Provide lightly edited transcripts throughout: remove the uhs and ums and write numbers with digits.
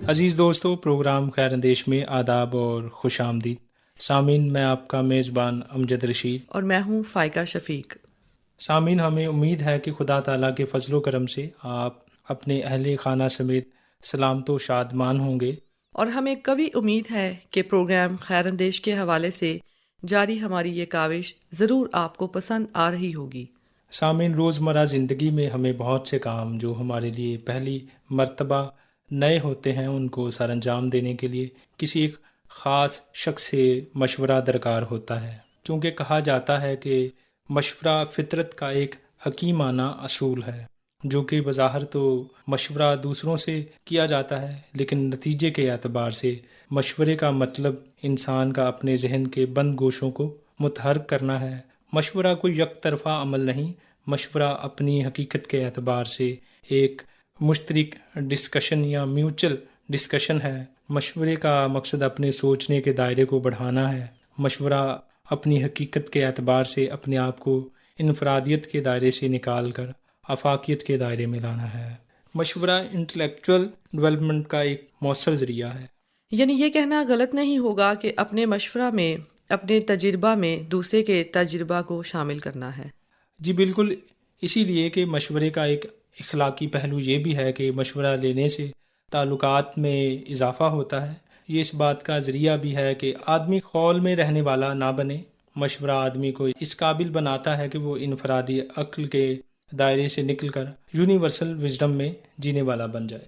عزیز دوستو، پروگرام خیر اندیش میں آداب اور خوش آمدید۔ سامعین، میں آپ کا میزبان امجد رشید اور میں ہوں فائقہ شفیق۔ سامعین، ہمیں امید ہے کہ خدا تعالیٰ کے فضل و کرم سے آپ اپنے اہل خانہ سمیت سلامت و شادمان ہوں گے، اور ہمیں قوی امید ہے کہ پروگرام خیر اندیش کے حوالے سے جاری ہماری یہ کاوش ضرور آپ کو پسند آ رہی ہوگی۔ سامعین، روزمرہ زندگی میں ہمیں بہت سے کام جو ہمارے لیے پہلی مرتبہ نئے ہوتے ہیں، ان کو سر انجام دینے کے لیے کسی ایک خاص شخص سے مشورہ درکار ہوتا ہے، کیونکہ کہا جاتا ہے کہ مشورہ فطرت کا ایک حکیمانہ اصول ہے، جو کہ بظاہر تو مشورہ دوسروں سے کیا جاتا ہے، لیکن نتیجے کے اعتبار سے مشورے کا مطلب انسان کا اپنے ذہن کے بند گوشوں کو متحرک کرنا ہے۔ مشورہ کوئی یک طرفہ عمل نہیں، مشورہ اپنی حقیقت کے اعتبار سے ایک مشترک ڈسکشن یا میوچل ڈسکشن ہے۔ مشورے کا مقصد اپنے سوچنے کے دائرے کو بڑھانا ہے۔ مشورہ اپنی حقیقت کے اعتبار سے اپنے آپ کو انفرادیت کے دائرے سے نکال کر آفاقیت کے دائرے میں لانا ہے۔ مشورہ انٹلیکچول ڈیولپمنٹ کا ایک مؤثر ذریعہ ہے۔ یعنی یہ کہنا غلط نہیں ہوگا کہ اپنے مشورہ میں اپنے تجربہ میں دوسرے کے تجربہ کو شامل کرنا ہے۔ جی بالکل، اسی لیے کہ مشورے کا ایک اخلاقی پہلو یہ بھی ہے کہ مشورہ لینے سے تعلقات میں اضافہ ہوتا ہے۔ یہ اس بات کا ذریعہ بھی ہے کہ آدمی خول میں رہنے والا نہ بنے۔ مشورہ آدمی کو اس قابل بناتا ہے کہ وہ انفرادی عقل کے دائرے سے نکل کر یونیورسل وژڈم میں جینے والا بن جائے۔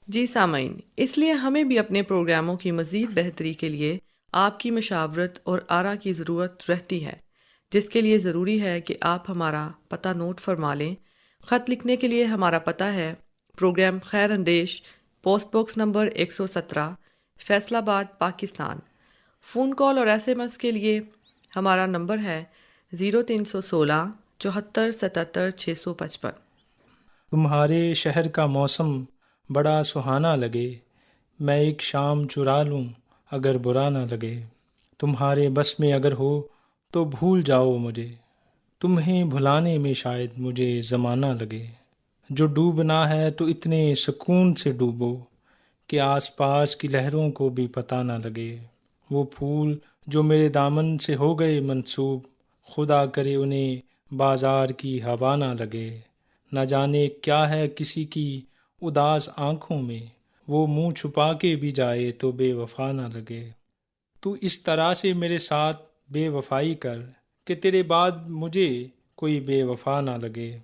جی سامعین، اس لیے ہمیں بھی اپنے پروگراموں کی مزید بہتری کے لیے آپ کی مشاورت اور آرا کی ضرورت رہتی ہے، جس کے لیے ضروری ہے کہ آپ ہمارا پتہ نوٹ فرما لیں۔ خط لکھنے کے لیے ہمارا پتہ ہے پروگرام خیر اندیش، پوسٹ باکس نمبر 117، فیصل آباد، پاکستان۔ فون کال اور ایس ایم ایس کے لیے ہمارا نمبر ہے 0316 74 77 655۔ تمہارے شہر کا موسم بڑا سہانا لگے، میں ایک شام چرا لوں اگر برا نہ لگے، تمہارے بس میں اگر ہو تو بھول جاؤ مجھے، تمہیں بھلانے میں شاید مجھے زمانہ لگے، جو ڈوبنا ہے تو اتنے سکون سے ڈوبو کہ آس پاس کی لہروں کو بھی پتہ نہ لگے، وہ پھول جو میرے دامن سے ہو گئے منسوب، خدا کرے انہیں بازار کی ہوا نہ لگے، نہ جانے کیا ہے کسی کی اداس آنکھوں میں، وہ منہ چھپا کے بھی جائے تو بے وفا نہ لگے، تو اس طرح سے میرے ساتھ بے وفائی کر کہ تیرے بعد مجھے کوئی بے وفا نہ لگے،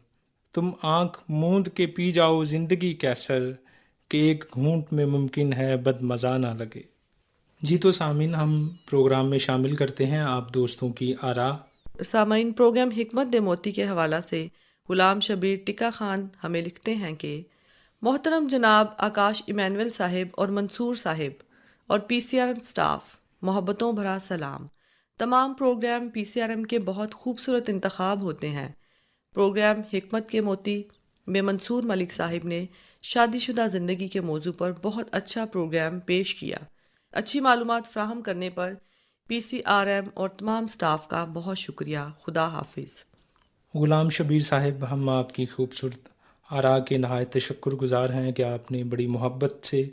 تم آنکھ موند کے پی جاؤ زندگی کیسر کہ ایک گھونٹ میں ممکن ہے بد مزہ نہ لگے۔ جی تو سامعین، ہم پروگرام میں شامل کرتے ہیں آپ دوستوں کی آراء۔ سامعین، پروگرام حکمت دے موتی کے حوالہ سے غلام شبیر ٹکا خان ہمیں لکھتے ہیں کہ محترم جناب آکاش ایمینول صاحب اور منصور صاحب اور P C R M staff, محبتوں بھرا سلام۔ تمام programme P C R M کے بہت خوبصورت انتخاب ہوتے ہیں۔ پروگرام حکمت کے موتی میں منصور ملک صاحب نے شادی شدہ زندگی کے موضوع پر بہت اچھا پروگرام پیش کیا۔ اچھی معلومات فراہم کرنے پر پی سی آر ایم اور تمام سٹاف کا بہت شکریہ۔ خدا حافظ۔ غلام شبیر صاحب، ہم آپ کی خوبصورت آراء کے نہایت تشکر گزار ہیں کہ آپ نے بڑی محبت سے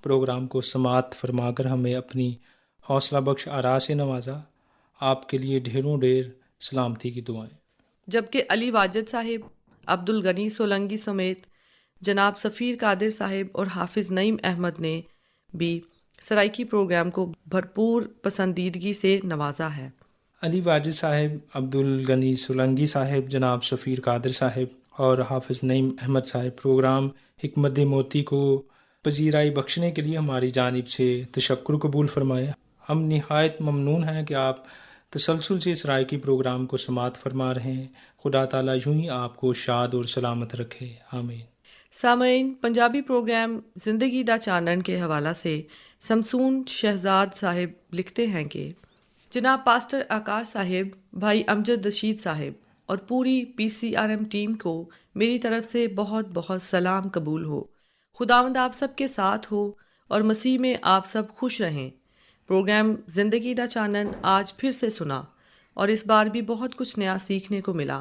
پروگرام کو سماعت فرما کر ہمیں اپنی حوصلہ بخش آراء سے نوازا۔ آپ کے لیے ڈھیروں ڈھیر سلامتی کی دعائیں۔ جبکہ علی واجد صاحب، عبد الغنی سولنگی سمیت جناب سفیر قادر صاحب اور حافظ نعیم احمد نے بھی سرائیکی پروگرام کو بھرپور پسندیدگی سے نوازا ہے۔ علی واجد صاحب، عبد الغنی سولنگی صاحب، جناب سفیر قادر صاحب اور حافظ نعیم احمد صاحب پروگرام حکمت موتی کو پذیرائی بخشنے کے لیے ہماری جانب سے تشکر قبول فرمائے۔ ہم نہایت ممنون ہیں کہ آپ تسلسل سے سرائیکی پروگرام کو سماعت فرما رہے ہیں۔ خدا تعالیٰ یوں ہی آپ کو شاد اور سلامت رکھے، آمین۔ سامعین، پنجابی پروگرام زندگی دا چانن کے حوالہ سے سمسون شہزاد صاحب لکھتے ہیں کہ جناب پاسٹر آکاش صاحب، بھائی امجد رشید صاحب اور پوری پی سی آر ایم ٹیم کو میری طرف سے بہت بہت سلام قبول ہو۔ خداوند آپ سب کے ساتھ ہو اور مسیح میں آپ سب خوش رہیں۔ پروگرام زندگی دا چانن آج پھر سے سنا اور اس بار بھی بہت کچھ نیا سیکھنے کو ملا۔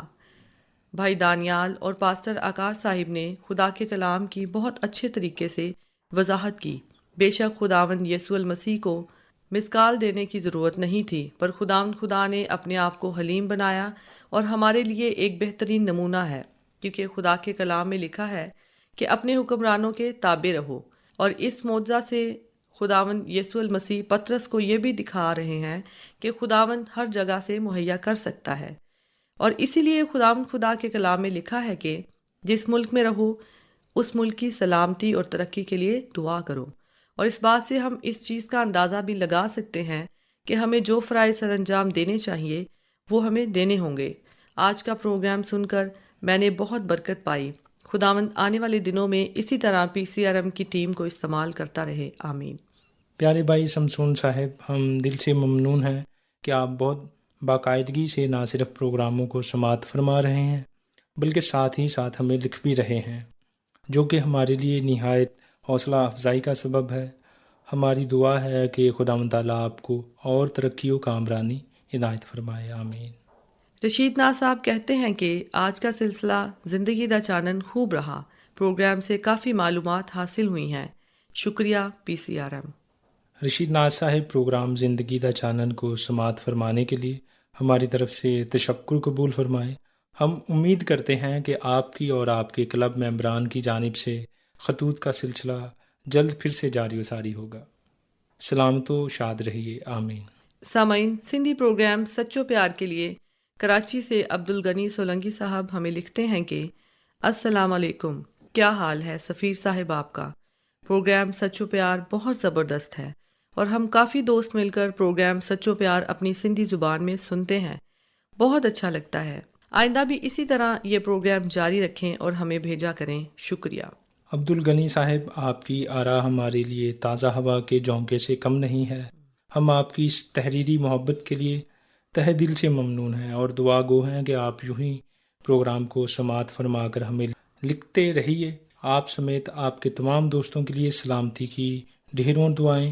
بھائی دانیال اور پاسٹر آکاش صاحب نے خدا کے کلام کی بہت اچھے طریقے سے وضاحت کی۔ بے شک خداوند یسوع المسیح کو مسکال دینے کی ضرورت نہیں تھی، پر خداوند خدا نے اپنے آپ کو حلیم بنایا اور ہمارے لیے ایک بہترین نمونہ ہے، کیونکہ خدا کے کلام میں لکھا ہے کہ اپنے حکمرانوں کے تابع رہو۔ اور اس معجزہ سے خداوند یسوع المسیح پطرس کو یہ بھی دکھا رہے ہیں کہ خداوند ہر جگہ سے مہیا کر سکتا ہے، اور اسی لیے خداوند خدا کے کلام میں لکھا ہے کہ جس ملک میں رہو اس ملک کی سلامتی اور ترقی کے لیے دعا کرو۔ اور اس بات سے ہم اس چیز کا اندازہ بھی لگا سکتے ہیں کہ ہمیں جو فرائض سر انجام دینے چاہیے وہ ہمیں دینے ہوں گے۔ آج کا پروگرام سن کر میں نے بہت برکت پائی۔ خداوند آنے والے دنوں میں اسی طرح PCRM کی ٹیم کو استعمال کرتا رہے، آمین۔ پیارے بھائی شمسون صاحب، ہم دل سے ممنون ہیں کہ آپ بہت باقاعدگی سے نہ صرف پروگراموں کو سماعت فرما رہے ہیں بلکہ ساتھ ہی ساتھ ہمیں لکھ بھی رہے ہیں، جو کہ ہمارے لیے نہایت حوصلہ افزائی کا سبب ہے۔ ہماری دعا ہے کہ خداوند تعالیٰ آپ کو اور ترقی و کامرانی عنایت فرمائے، آمین۔ رشید ناز صاحب کہتے ہیں کہ آج کا سلسلہ زندگی دا چانن خوب رہا، پروگرام سے کافی معلومات حاصل ہوئی ہیں، شکریہ PCRM۔ رشید ناز صاحب، پروگرام زندگی دا چانن کو سماعت فرمانے کے لیے ہماری طرف سے تشکر قبول فرمائے۔ ہم امید کرتے ہیں کہ آپ کی اور آپ کے کلب ممبران کی جانب سے خطوط کا سلسلہ جلد پھر سے جاری و ساری ہوگا۔ سلامت و شاد رہیے، آمین۔ سامعین، سندھی پروگرام سچو پیار کے لیے کراچی سے عبدالغنی سولنگی صاحب ہمیں لکھتے ہیں کہ السلام علیکم، کیا حال ہے سفیر صاحب آپ کا؟ پروگرام سچو پیار بہت زبردست ہے، اور ہم کافی دوست مل کر پروگرام سچو پیار اپنی سندھی زبان میں سنتے ہیں، بہت اچھا لگتا ہے۔ آئندہ بھی اسی طرح یہ پروگرام جاری رکھیں اور ہمیں بھیجا کریں، شکریہ۔ عبدالغنی صاحب، آپ کی آراء ہمارے لیے تازہ ہوا کے جھونکے سے کم نہیں ہے۔ ہم آپ کی اس تحریری محبت کے لیے تہ دل سے ممنون ہیں اور دعا گو ہیں کہ آپ یوں ہی پروگرام کو سماعت فرما کر ہمیں لکھتے رہیے۔ آپ سمیت آپ کے تمام دوستوں کے لیے سلامتی کی ڈھیروں دعائیں۔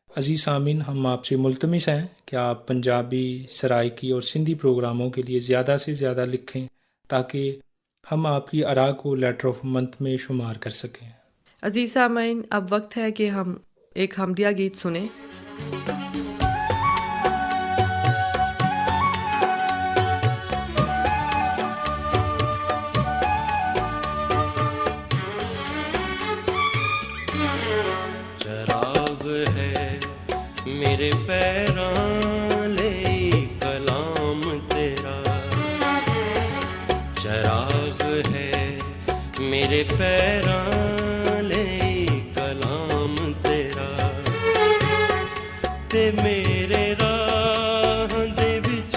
عزیز سامعین، ہم آپ سے ملتمس ہیں کہ آپ پنجابی، سرائکی اور سندھی پروگراموں کے لیے زیادہ سے زیادہ لکھیں تاکہ ہم آپ کی آراء کو لیٹر آف منتھ میں شمار کر سکیں۔ عزیز سامعین، اب وقت ہے کہ ہم ایک حمدیہ گیت سنیں۔ چراغ ہے میرے پیراں لے کلام تیرا، چراغ ہے میرے پیراں لے کلام تیرا، تے میرے راہ دے وچ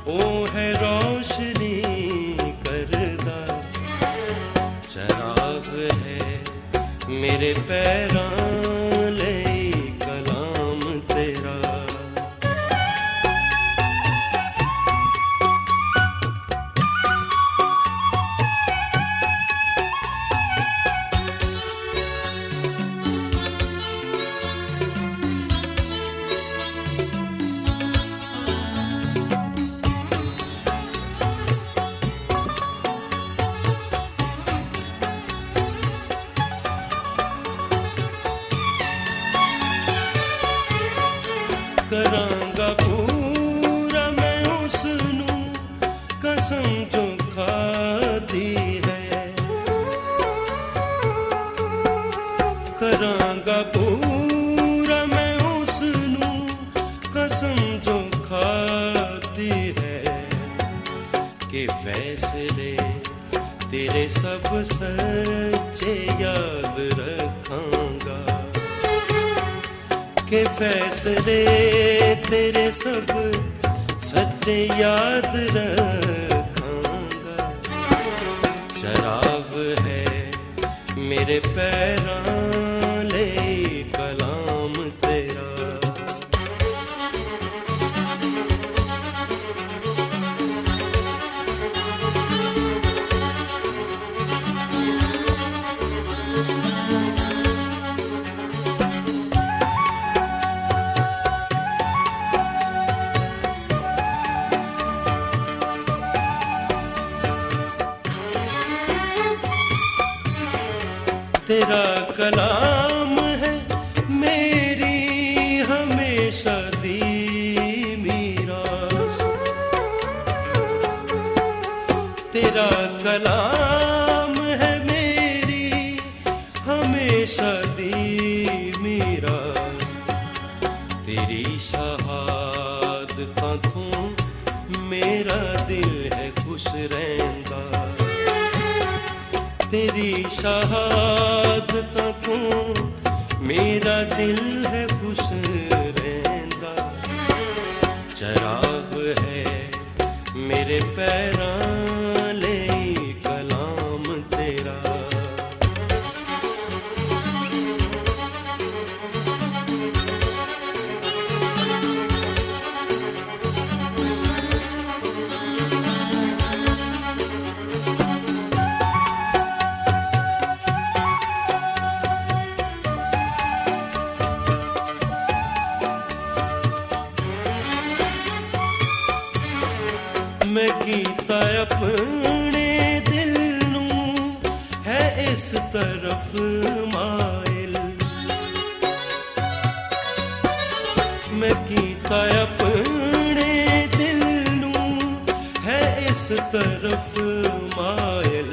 او ہے روشنی کردا، چراغ ہے میرے پیراں لے کلام تیرا۔ کراں گا پورا میں اس نوں قسم جو کھادی ہے، کراں گا پورا میں اس نوں قسم جو کھادی ہے، کہ فیصلے تیرے سب سچے یاد رکھاں گا، کہ فیصلے تیرے سب سچے یاد رکھاں گا، چراغ ہے میرے پیراں لے کلام تیرا۔ تیرا کلام ہے تیرا کلام ہے میری ہمیشہ دی میراث، تیری شہادتاں تو میرا دل ہے خوش رہندا، تیری شہادتاں تو میرا دل ہے خوش رہندا، چراغ ہے میرے پیراں لئی کلام تیرا۔ میں کیتا اپنے دل نوں ہے اس طرف مائل، میں کیتا اپنے دل نوں ہے اس طرف مائل،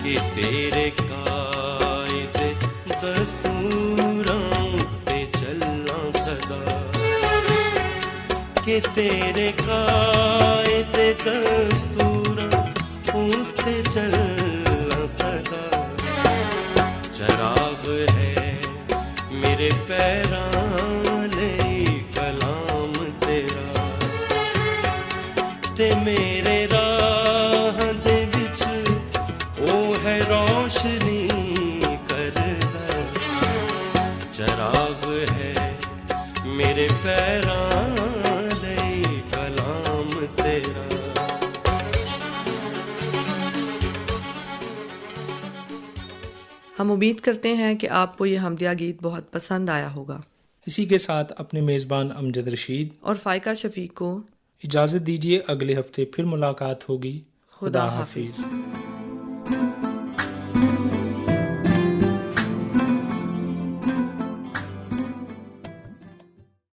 کہ تیرے قائد دستوراں تے چلاں صدا، کہ تیرے قائد دستوراں تے چلاں صدا، چراغ ہے میرے پیراں لئی کلام تیرا، تے میرے راہ دے وچ او ہے روشنی کردا، چراغ ہے میرے پیراں لئی کلام تیرا۔ ہم امید کرتے ہیں کہ آپ کو یہ حمدیہ گیت بہت پسند آیا ہوگا۔ اسی کے ساتھ اپنے میزبان امجد رشید اور فائقہ شفیق کو اجازت دیجیے، اگلے ہفتے پھر ملاقات ہوگی۔ خدا حافظ۔